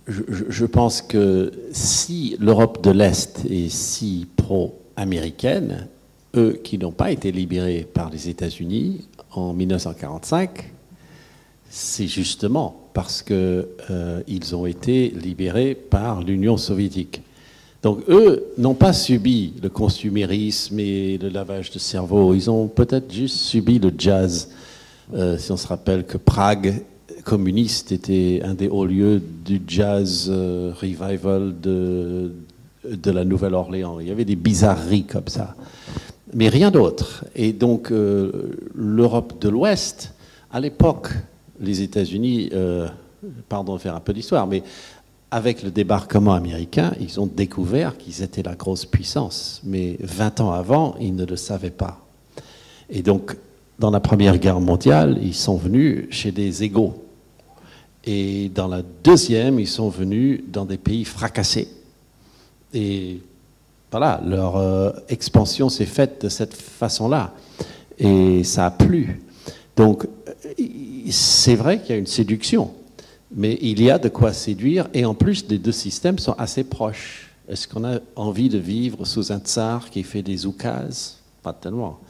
Je pense que si l'Europe de l'Est est si pro-américaine, eux qui n'ont pas été libérés par les États-Unis en 1945, c'est justement parce qu'ils ont été libérés par l'Union soviétique. Donc eux n'ont pas subi le consumérisme et le lavage de cerveau, ils ont peut-être juste subi le jazz. Si on se rappelle que Prague communiste était un des hauts lieux du jazz revival de la Nouvelle-Orléans. Il y avait des bizarreries comme ça, mais rien d'autre. Et donc l'Europe de l'Ouest, à l'époque, les États-Unis, pardon de faire un peu d'histoire, mais avec le débarquement américain, ils ont découvert qu'ils étaient la grosse puissance. Mais 20 ans avant, ils ne le savaient pas. Et donc, dans la Première Guerre mondiale, ils sont venus chez des égaux. Et dans la Deuxième, ils sont venus dans des pays fracassés. Et voilà, leur expansion s'est faite de cette façon-là. Et ça a plu. Donc, c'est vrai qu'il y a une séduction. Mais il y a de quoi séduire. Et en plus, les deux systèmes sont assez proches. Est-ce qu'on a envie de vivre sous un tsar qui fait des oukases? Pas tellement.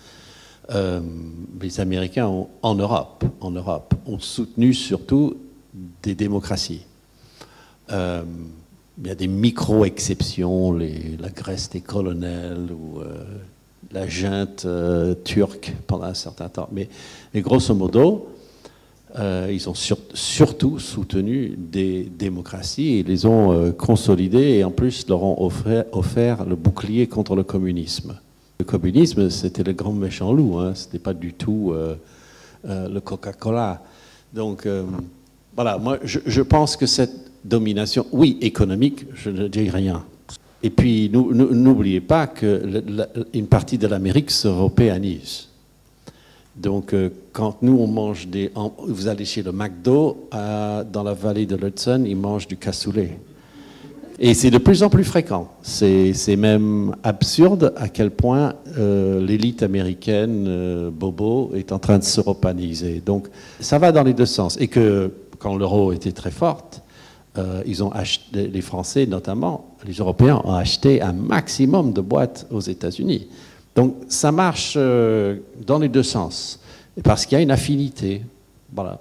Les Américains en Europe ont soutenu surtout des démocraties. Il y a des micro-exceptions, la Grèce des colonels ou la junte turque pendant un certain temps. Mais grosso modo, ils ont surtout soutenu des démocraties et les ont consolidées et en plus leur ont offert le bouclier contre le communisme. Le communisme, c'était le grand méchant loup, hein, ce n'était pas du tout le Coca-Cola. Donc, voilà, moi, je pense que cette domination, oui, économique, je ne dis rien. Et puis, n'oubliez pas qu'une partie de l'Amérique s'européanise. Donc, quand nous, on mange vous allez chez le McDo, dans la vallée de l'Hudson, ils mangent du cassoulet. Et c'est de plus en plus fréquent. C'est même absurde à quel point l'élite américaine, bobo, est en train de s'européaniser. Donc, ça va dans les deux sens. Et que, quand l'euro était très forte, ils ont acheté, les Français notamment, les Européens ont acheté un maximum de boîtes aux États-Unis. Donc, ça marche dans les deux sens. Parce qu'il y a une affinité. Voilà.